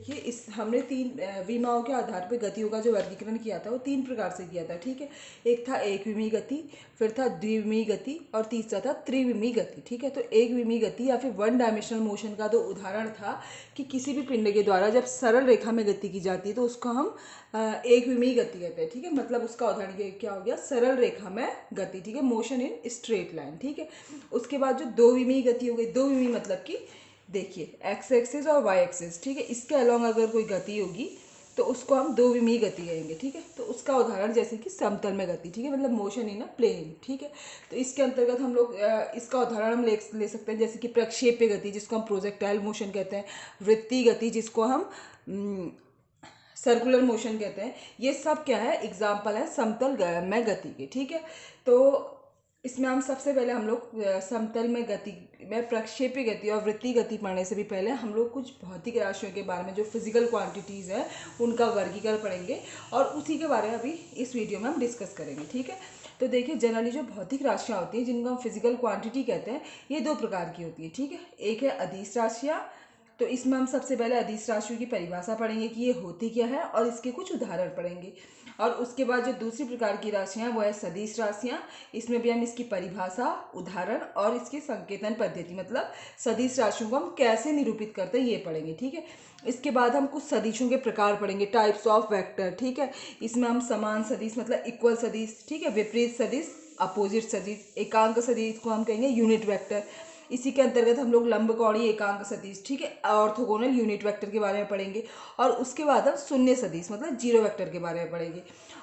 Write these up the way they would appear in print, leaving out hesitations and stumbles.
देखिए इस हमने तीन विमाओं के आधार पर गतियों का जो वर्गीकरण किया था वो तीन प्रकार से किया था, ठीक है। एक था एक विमीय गति, फिर था द्विविमीय गति और तीसरा था त्रिविमीय गति, ठीक है। तो एक विमीय गति या फिर वन डायमेंशनल मोशन का तो उदाहरण था कि किसी भी पिंड के द्वारा जब सरल रेखा में गति की जाती है तो उसको हम एक विमीय गति कहते हैं, ठीक है। मतलब उसका उदाहरण क्या हो गया, सरल रेखा में गति, ठीक है, मोशन इन स्ट्रेट लाइन, ठीक है। उसके बाद जो दो विमीय गति हो गई, दो विमीय मतलब कि देखिए एक्स एक्सिस और वाई एक्सिस, ठीक है, इसके अलोंग अगर कोई गति होगी तो उसको हम दो विमीय गति कहेंगे, ठीक है। तो उसका उदाहरण जैसे कि समतल में गति, ठीक है, मतलब मोशन इन अ प्लेन, ठीक है। तो इसके अंतर्गत हम लोग इसका उदाहरण हम ले सकते हैं जैसे कि प्रक्षेप्य गति जिसको हम प्रोजेक्टाइल मोशन कहते हैं, वृत्तीय गति जिसको हम सर्कुलर मोशन कहते हैं। ये सब क्या है, एग्जाम्पल है समतल में गति के, ठीक है। तो इसमें हम सबसे पहले हम लोग समतल में गति में प्रक्षेपी गति और वृत्तीय गति पढ़ने से भी पहले हम लोग कुछ भौतिक राशियों के बारे में जो फिजिकल क्वांटिटीज़ हैं उनका वर्गीकरण पढ़ेंगे और उसी के बारे में अभी इस वीडियो में हम डिस्कस करेंगे, ठीक है। तो देखिए जनरली जो भौतिक राशियाँ होती हैं जिनको हम फिजिकल क्वांटिटी कहते हैं ये दो प्रकार की होती है, ठीक है। एक है अदिश राशियाँ, तो इसमें हम सबसे पहले अदिश राशियों की परिभाषा पढ़ेंगे कि ये होती क्या है और इसके कुछ उदाहरण पढ़ेंगे। और उसके बाद जो दूसरी प्रकार की राशियाँ वो है सदिश राशियाँ, इसमें भी हम इसकी परिभाषा, उदाहरण और इसकी संकेतन पद्धति मतलब सदिश राशियों को हम कैसे निरूपित करते हैं ये पढ़ेंगे, ठीक है। इसके बाद हम कुछ सदिशों के प्रकार पढ़ेंगे, टाइप्स ऑफ वेक्टर, ठीक है। इसमें हम समान सदिश मतलब इक्वल सदिश, ठीक है, विपरीत सदिश, अपोजिट सदिश, एकांक सदिश को हम कहेंगे यूनिट वेक्टर। इसी के अंतर्गत हम लोग लंबकोणीय एकांक सदिश, ठीक है, ऑर्थोगोनल यूनिट वेक्टर के बारे में पढ़ेंगे। और उसके बाद हम शून्य सदिश मतलब जीरो वेक्टर के बारे में पढ़ेंगे।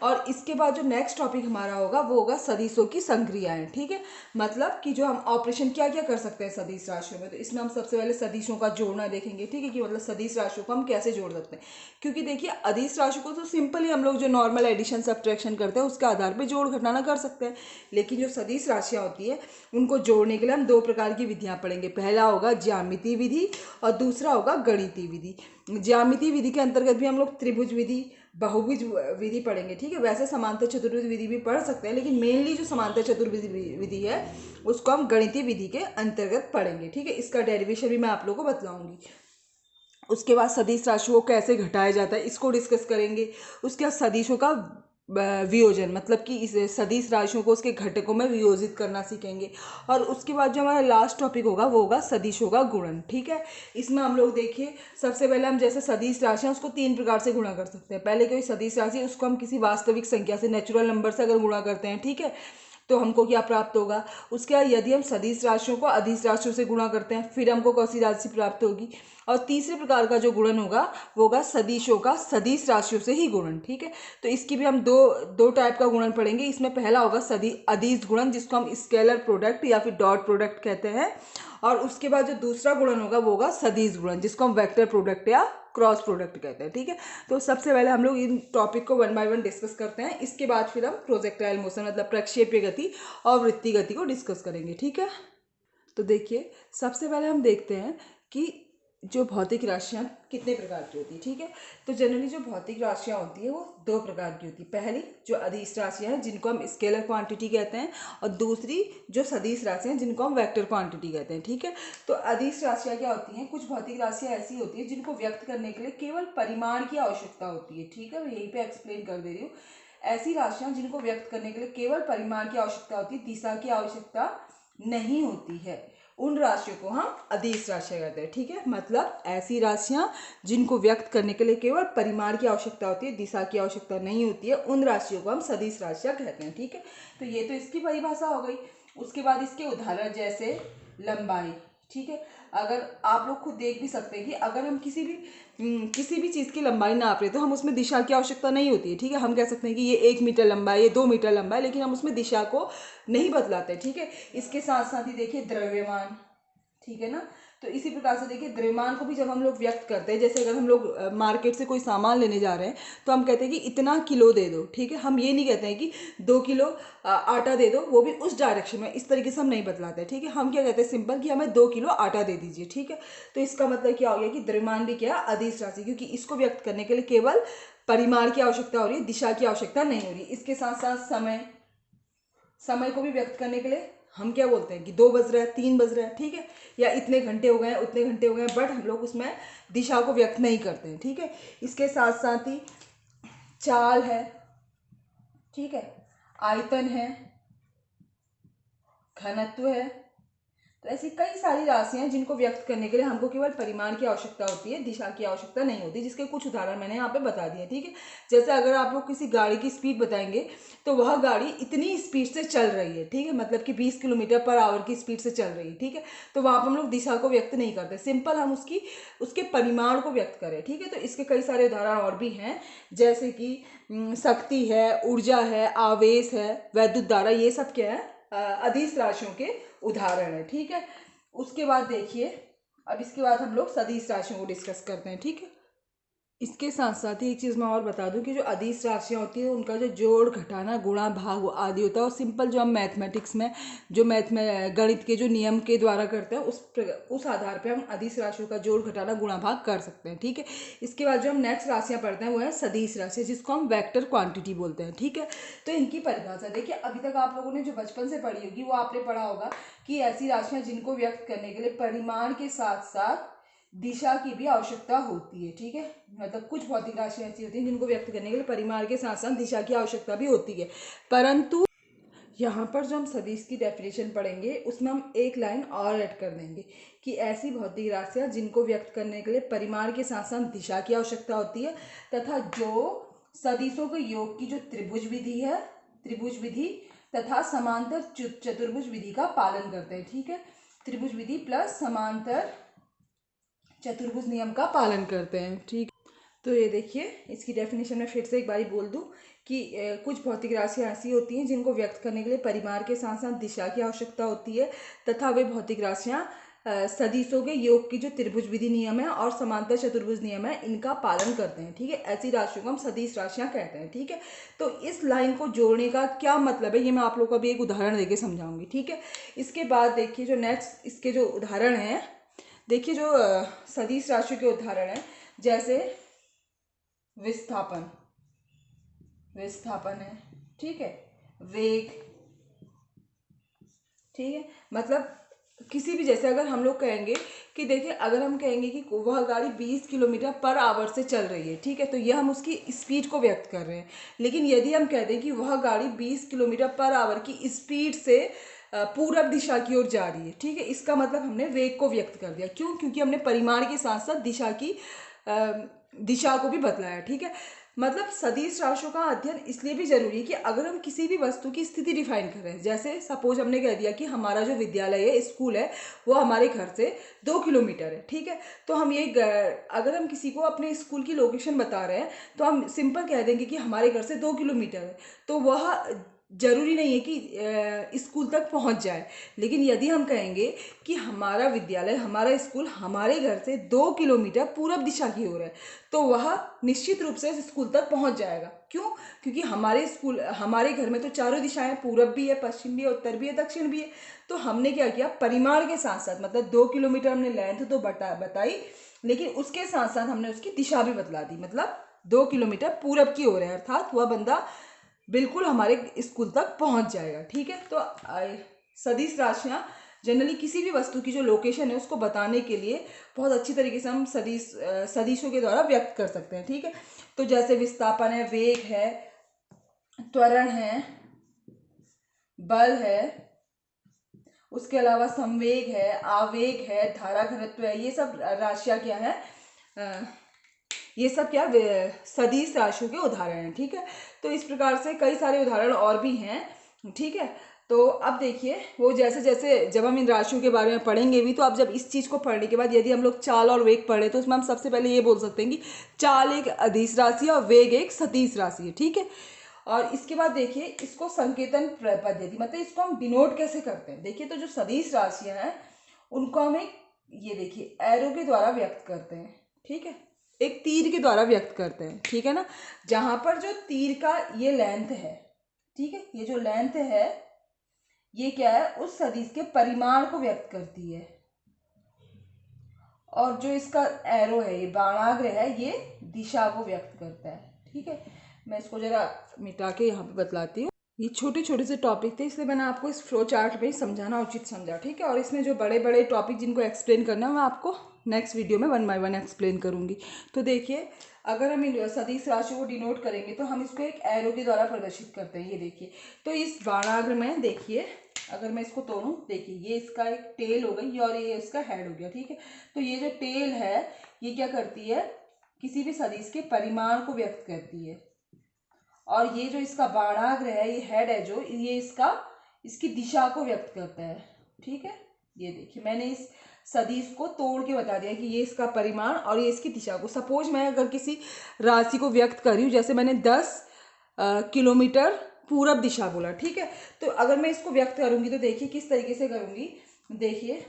और इसके बाद जो नेक्स्ट टॉपिक हमारा होगा वो होगा सदिशों की संक्रियाएं, ठीक है, मतलब कि जो हम ऑपरेशन क्या क्या कर सकते हैं सदिश राशियों में। तो इसमें हम सबसे पहले सदिशों का जोड़ना देखेंगे, ठीक है, कि मतलब सदिश राशियों को हम कैसे जोड़ सकते हैं। क्योंकि देखिए अदिश राशि को तो सिंपली हम लोग जो नॉर्मल एडिशन सब्ट्रैक्शन करते हैं उसके आधार पर जोड़ घटाना कर सकते हैं, लेकिन जो सदिश राशियाँ होती है उनको जोड़ने के लिए हम दो प्रकार की विधियाँ पढ़ेंगे। पहला होगा ज्यामितीय विधि और दूसरा होगा गणितीय विधि। ज्यामितीय विधि के अंतर्गत भी हम लोग त्रिभुज विधि, बहुभुज विधि पढ़ेंगे, ठीक है। वैसे समांतर चतुर्भुज विधि भी पढ़ सकते हैं लेकिन मेनली जो समांतर चतुर्भुज विधि है उसको हम गणितीय विधि के अंतर्गत पढ़ेंगे, ठीक है। इसका डेरिवेशन भी मैं आप लोगों को बतलाऊंगी। उसके बाद सदिश राशियों को कैसे घटाया जाता है इसको डिस्कस करेंगे। उसके बाद सदिशों का वियोजन मतलब कि इस सदिश राशियों को उसके घटकों में वियोजित करना सीखेंगे। और उसके बाद जो हमारा लास्ट टॉपिक होगा वो होगा सदिशों का गुणन, ठीक है। इसमें हम लोग देखिए सबसे पहले हम जैसे सदिश राशियाँ उसको तीन प्रकार से गुणा कर सकते हैं। पहले कोई सदिश राशि उसको हम किसी वास्तविक संख्या से, नेचुरल नंबर से अगर गुणा करते हैं, ठीक है, तो हमको क्या प्राप्त होगा। उसके बाद यदि हम सदिश राशियों को अदिश राशियों से गुणा करते हैं फिर हमको कौन सी राशि प्राप्त होगी। और तीसरे प्रकार का जो गुणन होगा वो होगा सदिशों का सदिश राशियों से ही गुणन, ठीक है। तो इसकी भी हम दो टाइप का गुणन पढ़ेंगे। इसमें पहला होगा अदिश गुणन जिसको हम स्केलर प्रोडक्ट या फिर डॉट प्रोडक्ट कहते हैं। और उसके बाद जो दूसरा गुणन होगा वो होगा सदिश गुणन जिसको हम वेक्टर प्रोडक्ट या क्रॉस प्रोडक्ट कहते हैं, ठीक है। तो सबसे पहले हम लोग इन टॉपिक को वन बाय वन डिस्कस करते हैं। इसके बाद फिर हम प्रोजेक्टाइल मोशन मतलब प्रक्षेप्य गति और वृत्तीय गति को डिस्कस करेंगे, ठीक है। तो देखिए सबसे पहले हम देखते हैं कि जो भौतिक राशियाँ कितने प्रकार की होती है, ठीक है। तो जनरली जो भौतिक राशियाँ होती है वो दो प्रकार की होती है। पहली जो अदिश राशियाँ हैं जिनको हम स्केलर क्वांटिटी कहते हैं और दूसरी जो सदिश राशियाँ हैं जिनको हम वेक्टर क्वांटिटी कहते हैं, ठीक है। तो अदिश राशियाँ क्या होती हैं, कुछ भौतिक राशियाँ ऐसी होती है जिनको व्यक्त करने के लिए केवल परिमाण की आवश्यकता होती है, ठीक है। मैं यहीं पर एक्सप्लेन कर दे रही हूँ। ऐसी राशियाँ जिनको व्यक्त करने के लिए केवल परिमाण की आवश्यकता होती है, दिशा की आवश्यकता नहीं होती है, उन राशियों को हम अदिश राशियाँ कहते हैं, ठीक है। मतलब ऐसी राशियाँ जिनको व्यक्त करने के लिए केवल परिमाण की आवश्यकता होती है, दिशा की आवश्यकता नहीं होती है, उन राशियों को हम सदिश राशियाँ कहते हैं, ठीक है। तो ये तो इसकी परिभाषा हो गई। उसके बाद इसके उदाहरण जैसे लंबाई, ठीक है। अगर आप लोग खुद देख भी सकते हैं कि अगर हम किसी भी चीज़ की लंबाई नाप रहे तो हम उसमें दिशा की आवश्यकता नहीं होती है, ठीक है। हम कह सकते हैं कि ये 1 मीटर लंबा है, ये 2 मीटर लंबा है, लेकिन हम उसमें दिशा को नहीं बदलाते, ठीक है। इसके साथ साथ ही देखिए द्रव्यमान, ठीक है ना। तो इसी प्रकार से देखिए द्रव्यमान को भी जब हम लोग व्यक्त करते हैं, जैसे अगर हम लोग मार्केट से कोई सामान लेने जा रहे हैं तो हम कहते हैं कि इतना किलो दे दो, ठीक है। हम ये नहीं कहते हैं कि 2 किलो आटा दे दो, वो भी उस डायरेक्शन में, इस तरीके से हम नहीं बतलाते, ठीक है। हम क्या कहते हैं सिंपल कि हमें 2 किलो आटा दे दीजिए, ठीक है। तो इसका मतलब क्या हो गया कि द्रव्यमान भी क्या है, अदिश राशि, क्योंकि इसको व्यक्त करने के लिए केवल परिमाण की आवश्यकता हो रही है, दिशा की आवश्यकता नहीं हो रही। इसके साथ साथ समय को भी व्यक्त करने के लिए हम क्या बोलते हैं कि 2 बज रहा है, 3 बज रहा है, ठीक है, या इतने घंटे हो गए हैं, उतने घंटे हो गए हैं, बट हम लोग उसमें दिशा को व्यक्त नहीं करते हैं, ठीक है। इसके साथ साथ ही चाल है, ठीक है, आयतन है, घनत्व है। तो ऐसी कई सारी राशियां हैं जिनको व्यक्त करने के लिए हमको केवल परिमाण की आवश्यकता होती है, दिशा की आवश्यकता नहीं होती, जिसके कुछ उदाहरण मैंने यहाँ पे बता दिए, ठीक है। जैसे अगर आप लोग किसी गाड़ी की स्पीड बताएंगे तो वह गाड़ी इतनी स्पीड से चल रही है, ठीक है, मतलब कि 20 किलोमीटर पर आवर की स्पीड से चल रही है, ठीक है। तो वहाँ पर हम लोग दिशा को व्यक्त नहीं करते, सिंपल हम उसके परिमाण को व्यक्त करें, ठीक है। तो इसके कई सारे उदाहरण और भी हैं, जैसे कि शक्ति है, ऊर्जा है, आवेश है, वैद्युत धारा, ये सब क्या है, अदिश राशियों के उदाहरण है, ठीक है। उसके बाद देखिए, अब इसके बाद हम लोग सदिश राशियों को डिस्कस करते हैं, ठीक है। इसके साथ साथ ही एक चीज़ मैं और बता दूं कि जो अदिश राशियाँ होती है उनका जो जोड़ घटाना गुणा भाग आदि होता है, और सिंपल जो हम मैथमेटिक्स में जो गणित के जो नियम के द्वारा करते हैं उस आधार पे हम अदिश राशियों का जोड़ घटाना गुणा भाग कर सकते हैं, ठीक है। इसके बाद जो हम नेक्स्ट राशियाँ पढ़ते हैं वो है सदिश राशि, जिसको हम वेक्टर क्वांटिटी बोलते हैं, ठीक है। तो इनकी परिभाषा देखिए, अभी तक आप लोगों ने जो बचपन से पढ़ी होगी वो आपने पढ़ा होगा कि ऐसी राशियाँ जिनको व्यक्त करने के लिए परिमाण के साथ साथ दिशा की भी आवश्यकता होती है, ठीक है। मतलब कुछ भौतिक राशियां ऐसी होती हैं जिनको व्यक्त करने के लिए परिमाण के साथ साथ दिशा की आवश्यकता भी होती है, परंतु यहाँ पर जो हम सदिश की डेफिनेशन पढ़ेंगे उसमें हम एक लाइन और ऐड कर देंगे कि ऐसी भौतिक राशियां जिनको व्यक्त करने के लिए परिमाण के साथ साथ दिशा की आवश्यकता होती है, तथा जो सदिशों के योग की जो त्रिभुज विधि है, त्रिभुज विधि तथा समांतर चतुर्भुज विधि का पालन करते हैं, ठीक है। त्रिभुज विधि प्लस समांतर चतुर्भुज नियम का पालन करते हैं, ठीक। तो ये देखिए, इसकी डेफिनेशन में फिर से एक बारी बोल दूं कि कुछ भौतिक राशियां ऐसी होती हैं जिनको व्यक्त करने के लिए परिमाण के साथ साथ दिशा की आवश्यकता होती है, तथा वे भौतिक राशियां सदिशों के योग की जो त्रिभुज विधि नियम है और समांतर चतुर्भुज नियम है इनका पालन करते हैं, ठीक है। ऐसी राशियों को हम सदिश राशियां कहते हैं, ठीक है। तो इस लाइन को जोड़ने का क्या मतलब है ये मैं आप लोग को अभी एक उदाहरण देके समझाऊंगी, ठीक है। इसके बाद देखिए जो नेक्स्ट इसके जो उदाहरण हैं, देखिए जो सदिश राशियों के उदाहरण हैं, जैसे विस्थापन, विस्थापन है, ठीक है, वेग, ठीक है। मतलब किसी भी, जैसे अगर हम लोग कहेंगे कि देखिए, अगर हम कहेंगे कि वह गाड़ी 20 किलोमीटर पर आवर से चल रही है, ठीक है, तो यह हम उसकी स्पीड को व्यक्त कर रहे हैं। लेकिन यदि हम कह दें कि वह गाड़ी 20 किलोमीटर पर आवर की स्पीड से पूरब दिशा की ओर जा रही है, ठीक है, इसका मतलब हमने वेग को व्यक्त कर दिया। क्यों? क्योंकि हमने परिमाण के साथ साथ दिशा को भी बतलाया, ठीक है। मतलब सदिश राशियों का अध्ययन इसलिए भी जरूरी है कि अगर हम किसी भी वस्तु की स्थिति डिफाइन कर रहे हैं, जैसे सपोज हमने कह दिया कि हमारा जो विद्यालय है, स्कूल है, वो हमारे घर से 2 किलोमीटर है, ठीक है। तो हम ये अगर हम किसी को अपने स्कूल की लोकेशन बता रहे हैं तो हम सिंपल कह देंगे कि हमारे घर से 2 किलोमीटर है, तो वह जरूरी नहीं है कि स्कूल तक पहुंच जाए। लेकिन यदि हम कहेंगे कि हमारा विद्यालय, हमारा स्कूल हमारे घर से 2 किलोमीटर पूरब दिशा की ओर है, तो वह निश्चित रूप से स्कूल तक पहुंच जाएगा। क्यों? क्योंकि हमारे घर में तो चारों दिशाएं, पूरब भी है, पश्चिम भी है, उत्तर भी है, दक्षिण भी है। तो हमने क्या किया, परिमाण के साथ साथ, मतलब 2 किलोमीटर हमने लेंथ तो बताई, लेकिन उसके साथ साथ हमने उसकी दिशा भी बतला दी। मतलब 2 किलोमीटर पूरब की ओर है, अर्थात वह बंदा बिल्कुल हमारे स्कूल तक पहुंच जाएगा, ठीक है। तो सदिश राशियां जनरली किसी भी वस्तु की जो लोकेशन है उसको बताने के लिए बहुत अच्छी तरीके से हम सदिशों के द्वारा व्यक्त कर सकते हैं, ठीक है। तो जैसे विस्थापन है, वेग है, त्वरण है, बल है, उसके अलावा संवेग है, आवेग है, धारा घनत्व है, ये सब राशियां क्या है, ये सब क्या सदिश राशियों के उदाहरण हैं, ठीक है। तो इस प्रकार से कई सारे उदाहरण और भी हैं, ठीक है। तो अब देखिए, वो जैसे जैसे जब हम इन राशियों के बारे में पढ़ेंगे भी, तो अब जब इस चीज़ को पढ़ने के बाद यदि हम लोग चाल और वेग पढ़े तो उसमें हम सबसे पहले ये बोल सकते हैं कि चाल एक अदिश राशि है और वेग एक सदिश राशि है, ठीक है। और इसके बाद देखिए, इसको संकेतन पद्धति, मतलब इसको हम डिनोट कैसे करते हैं। देखिए, तो जो सदिश राशियां हैं उनको हम एक, ये देखिए, एरो के द्वारा व्यक्त करते हैं, ठीक है, एक तीर के द्वारा व्यक्त करते हैं, ठीक है ना। जहां पर जो तीर का ये लेंथ है, ठीक है, ये जो लेंथ है ये क्या है, उस सदिश के परिमाण को व्यक्त करती है, और जो इसका एरो है, ये बाणाग्र है, ये दिशा को व्यक्त करता है, ठीक है। मैं इसको जरा मिटा के यहाँ पे बतलाती हूँ। ये छोटे छोटे से टॉपिक थे, इसलिए मैंने आपको इस फ्लो चार्ट में ही समझाना उचित समझा, ठीक है। और इसमें जो बड़े बड़े टॉपिक जिनको एक्सप्लेन करना है मैं आपको नेक्स्ट वीडियो में 1 बाय 1 एक्सप्लेन करूँगी। तो देखिए, अगर हम इन सदिश राशि को डिनोट करेंगे तो हम इसको एक एरो के द्वारा प्रदर्शित करते हैं। ये देखिए, तो इस बाणाग्र में देखिए, अगर मैं इसको तोड़ूं, देखिए ये इसका एक टेल हो गई और ये इसका हेड हो गया, ठीक है। तो ये जो टेल है ये क्या करती है, किसी भी सदिश के परिमाण को व्यक्त करती है, और ये जो इसका बाणाग्र है, ये हेड है जो, ये इसकी दिशा को व्यक्त करता है, ठीक है। ये देखिए, मैंने इस सदिश को तोड़ के बता दिया कि ये इसका परिमाण और ये इसकी दिशा को। सपोज मैं अगर किसी राशि को व्यक्त कर रही हूँ, जैसे मैंने 10 किलोमीटर पूरब दिशा बोला, ठीक है। तो अगर मैं इसको व्यक्त करूंगी तो देखिए किस तरीके से करूंगी। देखिए,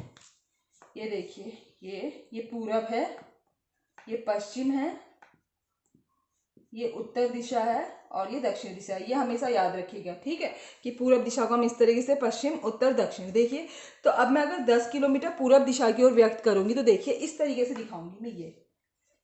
ये देखिए, ये पूरब है, ये पश्चिम है, ये उत्तर दिशा है और ये दक्षिण दिशा है। ये हमेशा याद रखिएगा, ठीक है, कि पूरब दिशा को हम इस तरीके से पश्चिम, उत्तर, दक्षिण। देखिए, तो अब मैं अगर 10 किलोमीटर पूरब दिशा की ओर व्यक्त करूंगी तो देखिए इस तरीके से दिखाऊंगी मैं। ये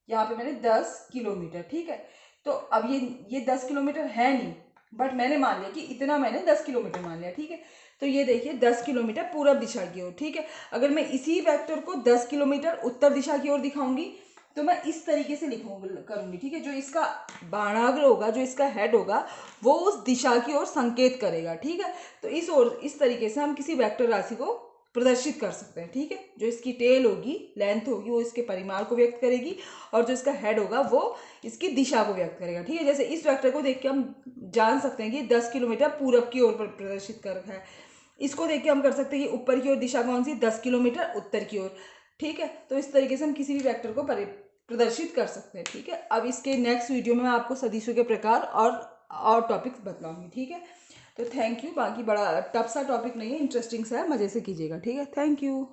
यहाँ पे मैंने 10 किलोमीटर, ठीक है। तो अब ये 10 किलोमीटर है नहीं, बट मैंने मान लिया कि इतना, मैंने 10 किलोमीटर मान लिया, ठीक है। तो ये देखिए 10 किलोमीटर पूरब दिशा की ओर, ठीक है। अगर मैं इसी वेक्टर को 10 किलोमीटर उत्तर दिशा की ओर दिखाऊंगी तो मैं इस तरीके से करूंगी, ठीक है। जो इसका बाणाग्र होगा, जो इसका हेड होगा, वो उस दिशा की ओर संकेत करेगा, ठीक है। तो इस तरीके से हम किसी वेक्टर राशि को प्रदर्शित कर सकते हैं, ठीक है। जो इसकी टेल होगी, लेंथ होगी, वो इसके परिमाण को व्यक्त करेगी, और जो इसका हेड होगा वो इसकी दिशा को व्यक्त करेगा, ठीक है। जैसे इस वेक्टर को देख के हम जान सकते हैं कि 10 किलोमीटर पूरब की ओर प्रदर्शित कर रहा है। इसको देख के हम कर सकते हैं कि ऊपर की ओर दिशा कौन सी, 10 किलोमीटर उत्तर की ओर, ठीक है। तो इस तरीके से हम किसी भी वेक्टर को प्रदर्शित कर सकते हैं, ठीक है। अब इसके नेक्स्ट वीडियो में मैं आपको सदिशों के प्रकार और टॉपिक्स बतलाऊंगी, ठीक है। तो थैंक यू। बाकी बड़ा टफ सा टॉपिक नहीं है, इंटरेस्टिंग सा है, मज़े से कीजिएगा, ठीक है। Thank you.